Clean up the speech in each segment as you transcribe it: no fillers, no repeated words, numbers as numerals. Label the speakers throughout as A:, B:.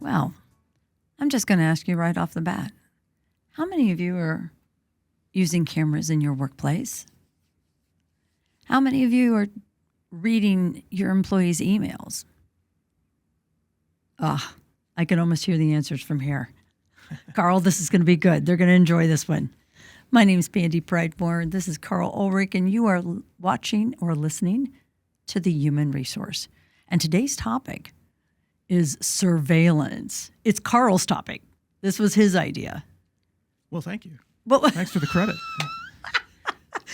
A: Well, I'm just going to ask you right off the bat. How many of you are using cameras in your workplace? How many of you are reading your employees' emails? I can almost hear the answers from here. Carl, this is going to be good. They're going to enjoy this one. My name is Pandy Pridemore. This is Carl Ulrich, and you are watching or listening to The Human Resource. And today's topic is surveillance. It's Carl's topic. This was his idea.
B: Well, thank you.
A: Well,
B: Thanks for the credit.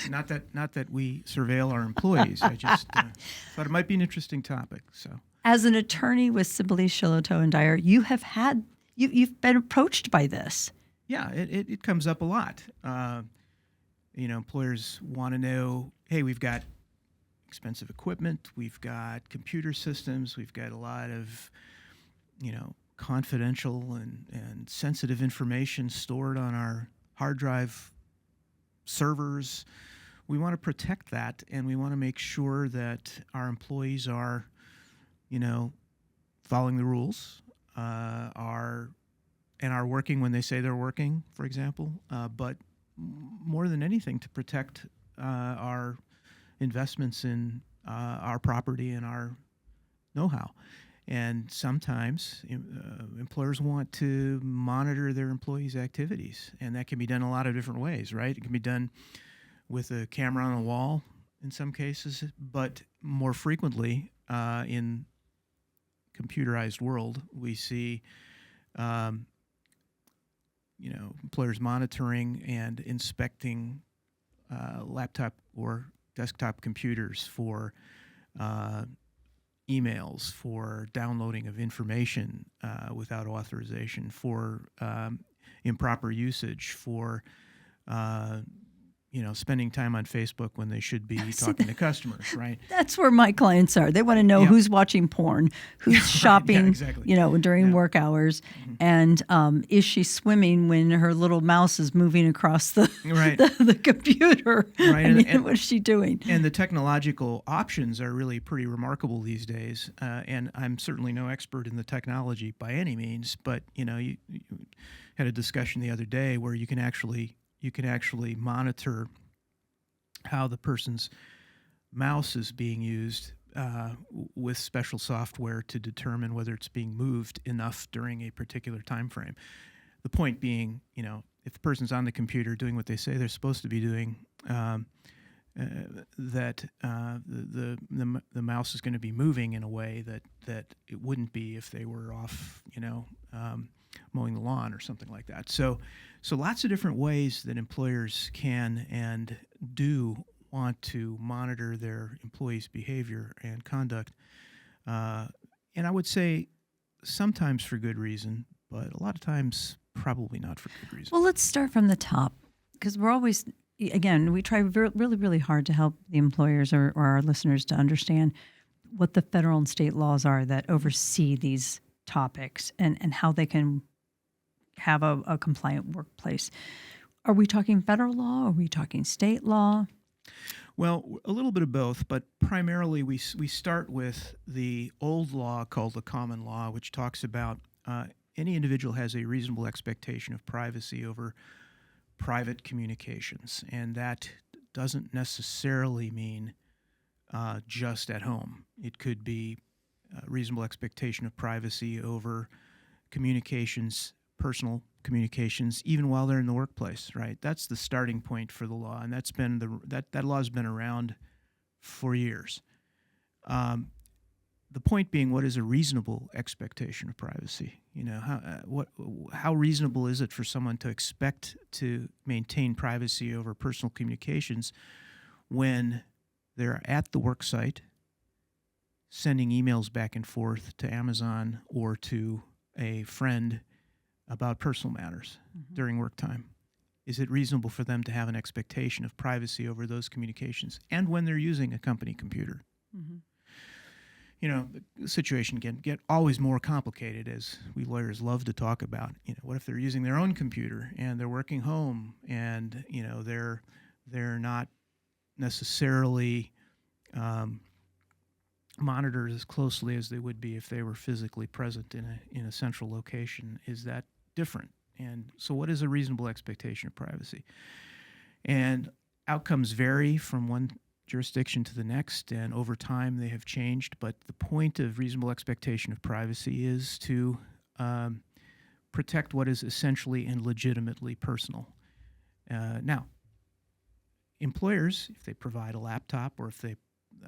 B: Not that we surveil our employees. I just thought it might be an interesting topic. So,
A: as an attorney with Sibley, Shillitoe, and Dyer, you've been approached by this.
B: Yeah, it comes up a lot. Employers want to know, hey, we've got expensive equipment, we've got computer systems, we've got a lot of, confidential and sensitive information stored on our hard drive servers. We want to protect that, and we want to make sure that our employees are, following the rules, are working when they say they're working, for example. But more than anything, to protect our investments in our property and our know-how. And sometimes employers want to monitor their employees' activities, and that can be done a lot of different ways, right? It can be done with a camera on a wall in some cases, but more frequently in computerized world, we see employers monitoring and inspecting laptop or desktop computers for emails, for downloading of information without authorization, for improper usage, for spending time on Facebook when they should be talking to customers, right?
A: That's where my clients are. They want to know who's watching porn, who's shopping,
B: exactly.
A: During work hours, and is she swimming when her little mouse is moving across the the computer?
B: Right.
A: What is she doing?
B: And the technological options are really pretty remarkable these days. And I'm certainly no expert in the technology by any means, but you had a discussion the other day where you can actually monitor how the person's mouse is being used with special software to determine whether it's being moved enough during a particular time frame. The point being, if the person's on the computer doing what they say they're supposed to be doing, that the mouse is going to be moving in a way that it wouldn't be if they were off, mowing the lawn or something like that. So lots of different ways that employers can and do want to monitor their employees' behavior and conduct. And I would say sometimes for good reason, but a lot of times probably not for good reason.
A: Well, let's start from the top, because we're always, again, we try really, really hard to help the employers or our listeners to understand what the federal and state laws are that oversee these topics and how they can have a compliant workplace. Are we talking federal law? Are we talking state law?
B: Well, a little bit of both, but primarily we start with the old law called the common law, which talks about any individual has a reasonable expectation of privacy over private communications, and that doesn't necessarily mean just at home. It could be a reasonable expectation of privacy over communications, personal communications, even while they're in the workplace, right? That's the starting point for the law, and that's been that law's been around for years. The point being, what is a reasonable expectation of privacy? How reasonable is it for someone to expect to maintain privacy over personal communications when they're at the work site, sending emails back and forth to Amazon or to a friend about personal matters during work time? Is it reasonable for them to have an expectation of privacy over those communications and when they're using a company computer? Mm-hmm. The situation can get always more complicated, as we lawyers love to talk about. What if they're using their own computer and they're working home and, they're not necessarily monitored as closely as they would be if they were physically present in a central location. Is that different? And so what is a reasonable expectation of privacy? And outcomes vary from one jurisdiction to the next, and over time they have changed. But the point of reasonable expectation of privacy is to protect what is essentially and legitimately personal. Now, employers, if they provide a laptop or if they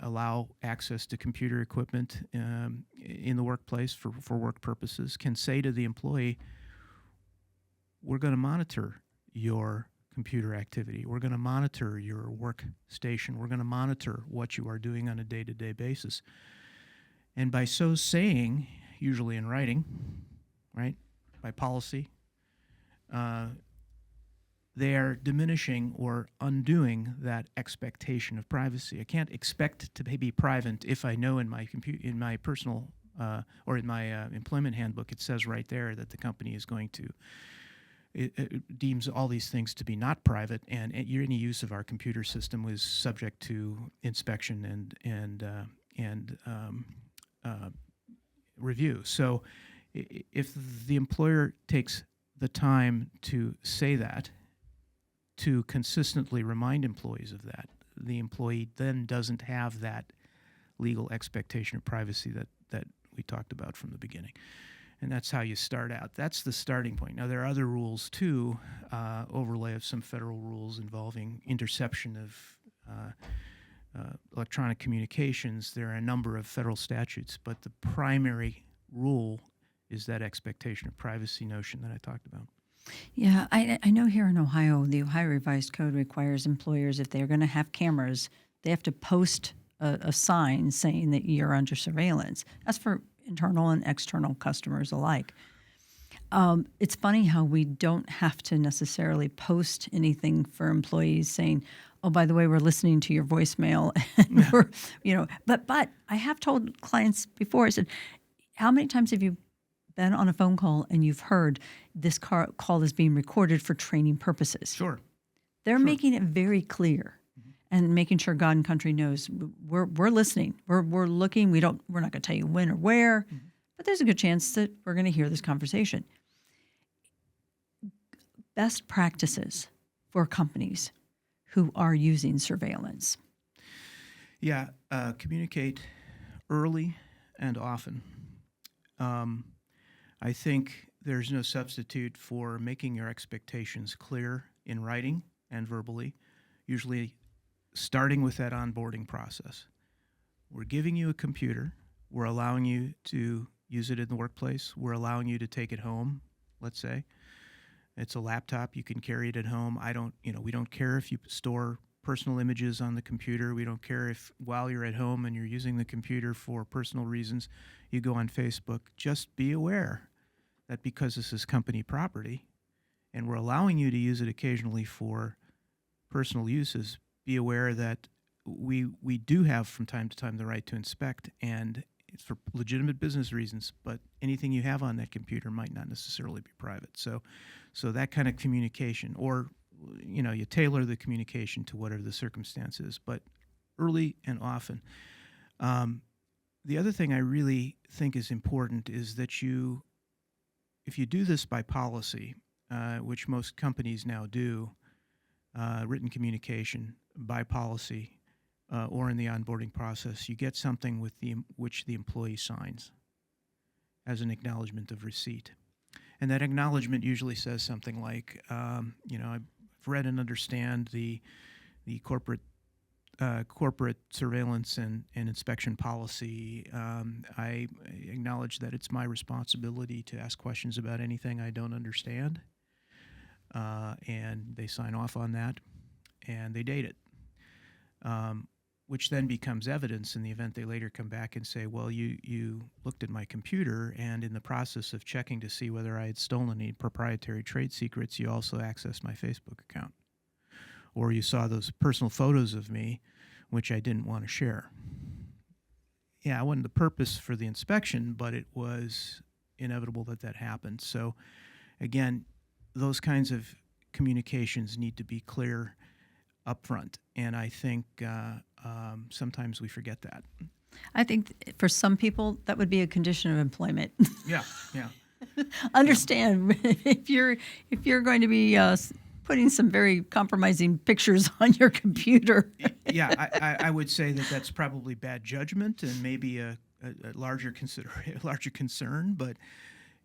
B: allow access to computer equipment in the workplace for work purposes, can say to the employee, we're going to monitor your computer activity. We're going to monitor your workstation. We're going to monitor what you are doing on a day-to-day basis. And by so saying, usually in writing, right, by policy, they are diminishing or undoing that expectation of privacy. I can't expect to be private if I know in my personal or in my employment handbook it says right there that the company is going to it deems all these things to be not private, and any use of our computer system was subject to inspection and review. So, if the employer takes the time to say that, to consistently remind employees of that, the employee then doesn't have that legal expectation of privacy that we talked about from the beginning. And that's how you start out. That's the starting point. Now, there are other rules, too, overlay of some federal rules involving interception of electronic communications. There are a number of federal statutes, but the primary rule is that expectation of privacy notion that I talked about.
A: Yeah, I know here in Ohio, the Ohio Revised Code requires employers, if they're going to have cameras, they have to post a sign saying that you're under surveillance. That's for internal and external customers alike. It's funny how we don't have to necessarily post anything for employees saying, "Oh, by the way, we're listening to your voicemail." And but I have told clients before. I said, "How many times have you been on a phone call and you've heard this call is being recorded for training purposes?"
B: Sure.
A: They're making it very clear. And making sure God and country knows we're listening, we're looking. We're not going to tell you when or where, but there's a good chance that we're going to hear this conversation. Best practices for companies who are using surveillance.
B: Yeah, communicate early and often. I think there's no substitute for making your expectations clear in writing and verbally, usually starting with that onboarding process. We're giving you a computer. We're allowing you to use it in the workplace. We're allowing you to take it home, let's say. It's a laptop. You can carry it at home. We don't care if you store personal images on the computer. We don't care if while you're at home and you're using the computer for personal reasons, you go on Facebook. Just be aware that because this is company property and we're allowing you to use it occasionally for personal uses, be aware that we do have from time to time the right to inspect, and it's for legitimate business reasons, but anything you have on that computer might not necessarily be private. So that kind of communication, or you tailor the communication to whatever the circumstance is, but early and often. The other thing I really think is important is that if you do this by policy, which most companies now do, written communication by policy or in the onboarding process, you get something which the employee signs as an acknowledgement of receipt. And that acknowledgement usually says something like, I've read and understand the corporate surveillance and inspection policy. I acknowledge that it's my responsibility to ask questions about anything I don't understand. And they sign off on that, and they date it, which then becomes evidence in the event they later come back and say, well, you looked at my computer, and in the process of checking to see whether I had stolen any proprietary trade secrets, you also accessed my Facebook account. Or you saw those personal photos of me, which I didn't want to share. Yeah, it wasn't the purpose for the inspection, but it was inevitable that happened. So, again, those kinds of communications need to be clear up front, and I think sometimes we forget that.
A: I think for some people that would be a condition of employment.
B: Yeah, yeah.
A: Understand if you're going to be putting some very compromising pictures on your computer.
B: Yeah, I would say that that's probably bad judgment and maybe a larger larger concern, but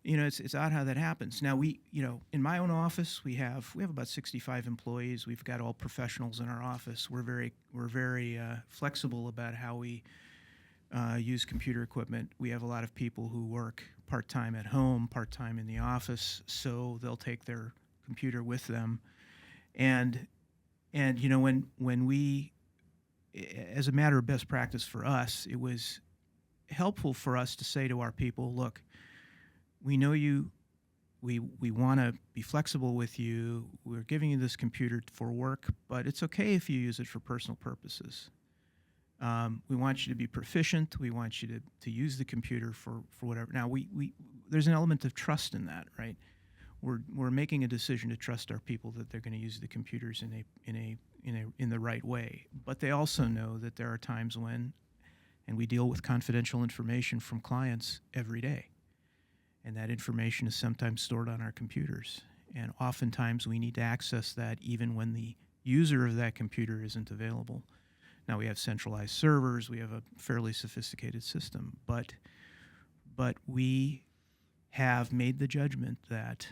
B: it's odd how that happens. Now in my own office we have about 65 employees. We've got all professionals in our office. We're very flexible about how we use computer equipment. We have a lot of people who work part-time at home, part-time in the office, so they'll take their computer with them. And when we, as a matter of best practice for us, it was helpful for us to say to our people, look, we know we want to be flexible with you. We're giving you this computer for work, but it's okay if you use it for personal purposes. We want you to be proficient. We want you to use the computer for whatever. Now, there's an element of trust in that, right? We're making a decision to trust our people that they're going to use the computers in the right way. But they also know that there are times when, and we deal with confidential information from clients every day, and that information is sometimes stored on our computers. And oftentimes we need to access that even when the user of that computer isn't available. Now, we have centralized servers. We have a fairly sophisticated system. But we have made the judgment that,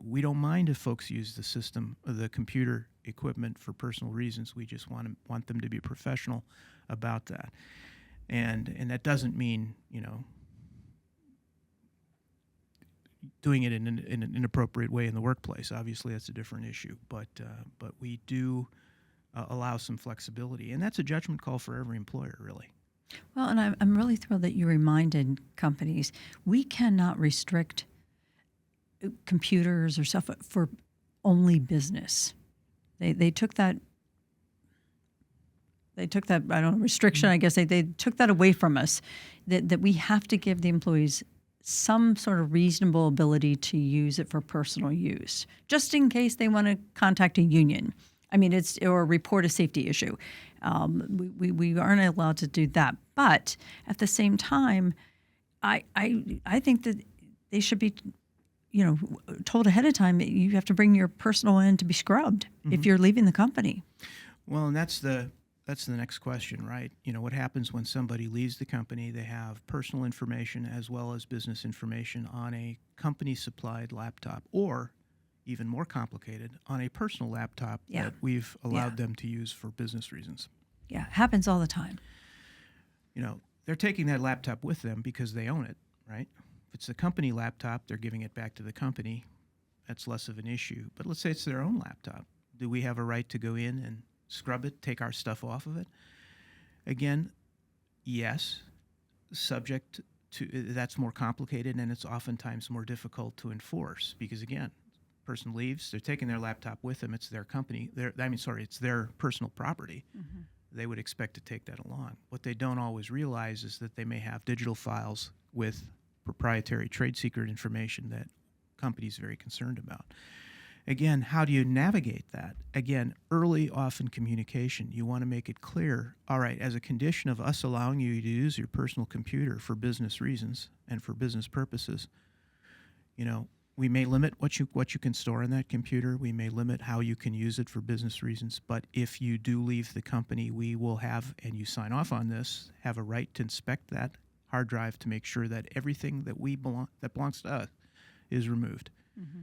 B: we don't mind if folks use the system, the computer equipment for personal reasons. We just want them to be professional about that. And that doesn't mean, doing it in an inappropriate way in the workplace. Obviously, that's a different issue. But we do allow some flexibility, and that's a judgment call for every employer, really.
A: Well, and I'm really thrilled that you reminded companies we cannot restrict computers or stuff for only business. They took that. They took that, I don't know, restriction. I guess they took that away from us. That we have to give the employees some sort of reasonable ability to use it for personal use, just in case they want to contact a union. I mean, or report a safety issue. We aren't allowed to do that. But at the same time, I think that they should be, told ahead of time that you have to bring your personal in to be scrubbed if you're leaving the company.
B: Well, and that's the next question, right? What happens when somebody leaves the company? They have personal information as well as business information on a company-supplied laptop, or even more complicated, on a personal laptop that we've allowed them to use for business reasons.
A: Yeah, happens all the time.
B: They're taking that laptop with them because they own it, right? If it's a company laptop, they're giving it back to the company. That's less of an issue. But let's say it's their own laptop. Do we have a right to go in and scrub it, take our stuff off of it? Again, yes, subject to, that's more complicated, and it's oftentimes more difficult to enforce because, again, person leaves, they're taking their laptop with them, it's their company, it's their personal property. Mm-hmm. They would expect to take that along. What they don't always realize is that they may have digital files with proprietary trade secret information that companies are very concerned about. Again, how do you navigate that? Again, early, often communication. You want to make it clear, all right, as a condition of us allowing you to use your personal computer for business reasons and for business purposes, we may limit what you can store in that computer. We may limit how you can use it for business reasons. But if you do leave the company, we will have, and you sign off on this, have a right to inspect that hard drive to make sure that everything that belongs to us is removed. Mm-hmm.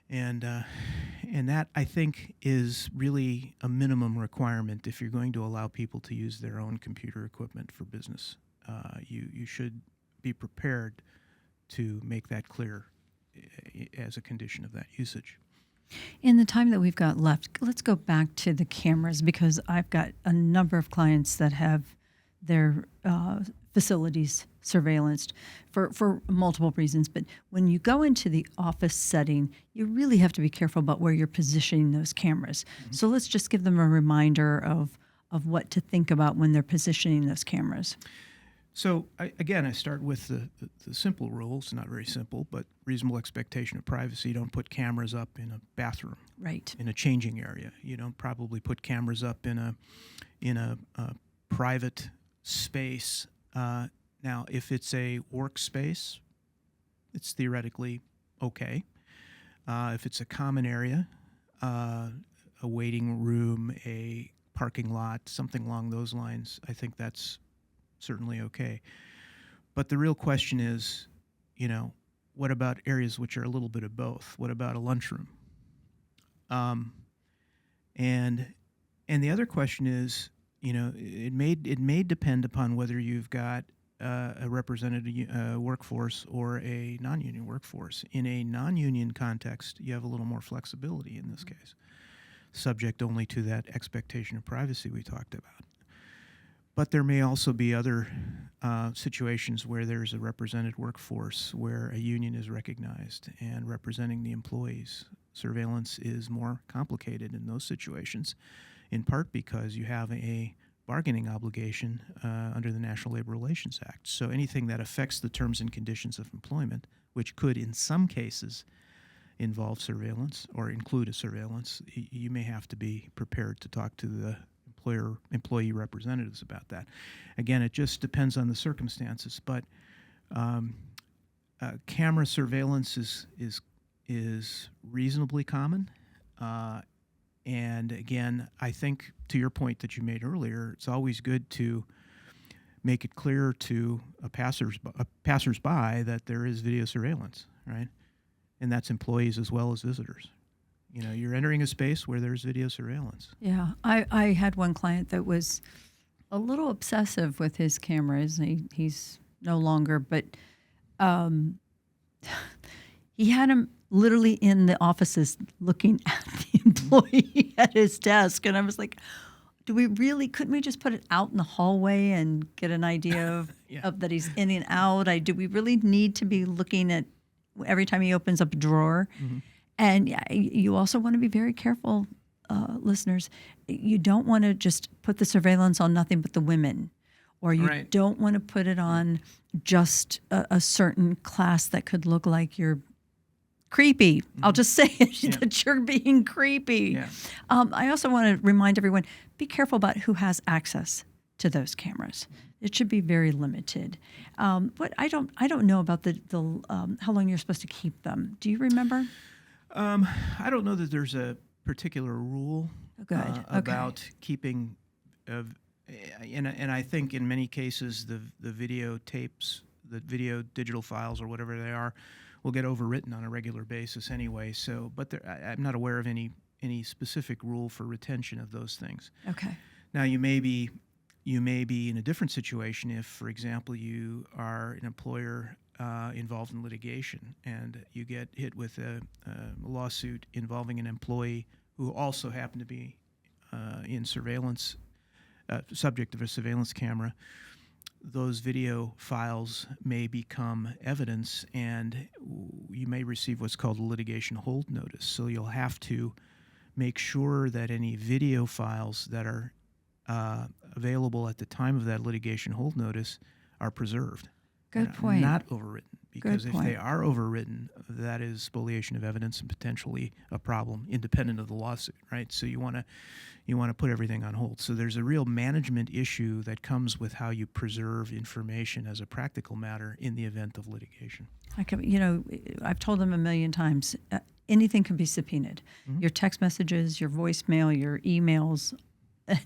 B: And that, I think, is really a minimum requirement if you're going to allow people to use their own computer equipment for business. You should be prepared to make that clear as a condition of that usage.
A: In the time that we've got left, let's go back to the cameras, because I've got a number of clients that have their facilities surveillanced for multiple reasons. But when you go into the office setting, you really have to be careful about where you're positioning those cameras. Mm-hmm. So let's just give them a reminder of what to think about when they're positioning those cameras.
B: So, I start with the simple rules, not very simple, but reasonable expectation of privacy. You don't put cameras up in a bathroom,
A: right?
B: In a changing area. You don't probably put cameras up in a private space. Now, if it's a workspace, it's theoretically okay. If it's a common area, a waiting room, a parking lot, something along those lines, I think that's certainly okay. But the real question is, what about areas which are a little bit of both? What about a lunchroom? And the other question is, it may depend upon whether you've got a represented workforce or a non-union workforce. In a non-union context, you have a little more flexibility in this case, subject only to that expectation of privacy we talked about. But there may also be other situations where there's a represented workforce where a union is recognized and representing the employees. Surveillance is more complicated in those situations, in part because you have a bargaining obligation under the National Labor Relations Act. So anything that affects the terms and conditions of employment, which could in some cases involve surveillance or include a surveillance, you may have to be prepared to talk to the employee representatives about that. Again, it just depends on the circumstances, but camera surveillance is reasonably common. And again, I think to your point that you made earlier, it's always good to make it clear to a passersby that there is video surveillance, right? And that's employees as well as visitors. You're entering a space where there's video surveillance.
A: Yeah, I had one client that was a little obsessive with his cameras. He's no longer, but he had him literally in the offices looking at the employee at his desk. And I was like, couldn't we just put it out in the hallway and get an idea of that he's in and out? Do we really need to be looking at every time he opens up a drawer? Mm-hmm. And you also want to be very careful, listeners. You don't want to just put the surveillance on nothing but the women, or you don't want to put it on just a certain class that could look like you're creepy. Mm-hmm. I'll just say that you're being creepy. Yeah. I also want to remind everyone, be careful about who has access to those cameras. It should be very limited. But I don't know about the how long you're supposed to keep them. Do you remember?
B: I don't know that there's a particular rule about keeping, and I think in many cases the video tapes, the video digital files or whatever they are, will get overwritten on a regular basis anyway. So, but I'm not aware of any specific rule for retention of those things.
A: Okay.
B: Now you may be in a different situation if, for example, you are an employer involved in litigation and you get hit with a lawsuit involving an employee who also happened to be in surveillance, subject of a surveillance camera. Those video files may become evidence and you may receive what's called a litigation hold notice. So you'll have to make sure that any video files that are available at the time of that litigation hold notice are preserved.
A: Good point.
B: Not overwritten, because if they are overwritten, that is spoliation of evidence and potentially a problem independent of the lawsuit, right? So you want to put everything on hold. So there's a real management issue that comes with how you preserve information as a practical matter in the event of litigation.
A: I've told them a million times, anything can be subpoenaed. Mm-hmm. Your text messages, your voicemail, your emails.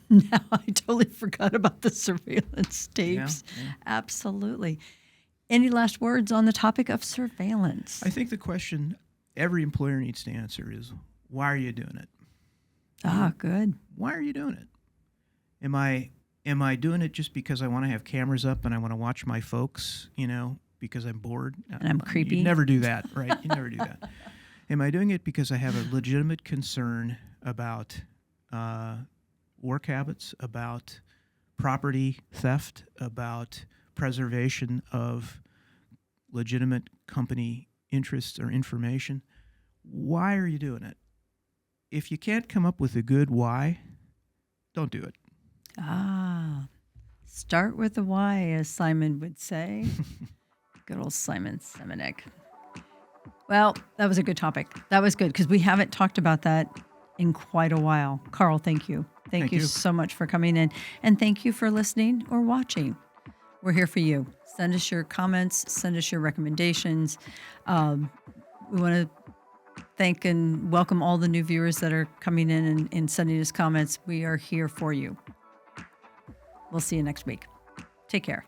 A: Now I totally forgot about the surveillance tapes. Yeah. Absolutely. Any last words on the topic of surveillance?
B: I think the question every employer needs to answer is, why are you doing it?
A: Good.
B: Why are you doing it? Am I doing it just because I want to have cameras up and I want to watch my folks, because I'm bored?
A: And I'm creepy?
B: You never do that, right? You never do that. Am I doing it because I have a legitimate concern about work habits, about property theft, about preservation of legitimate company interests or information? Why are you doing it? If you can't come up with a good why, don't do it.
A: Start with the why, as Simon would say. Good old Simon Semenek. Well, that was a good topic. That was good because we haven't talked about that in quite a while. Carl, thank you. Thank you
B: you.
A: so much for coming in. And thank you for listening or watching. We're here for you. Send us your comments, send us your recommendations. We want to thank and welcome all the new viewers that are coming in and sending us comments. We are here for you. We'll see you next week. Take care.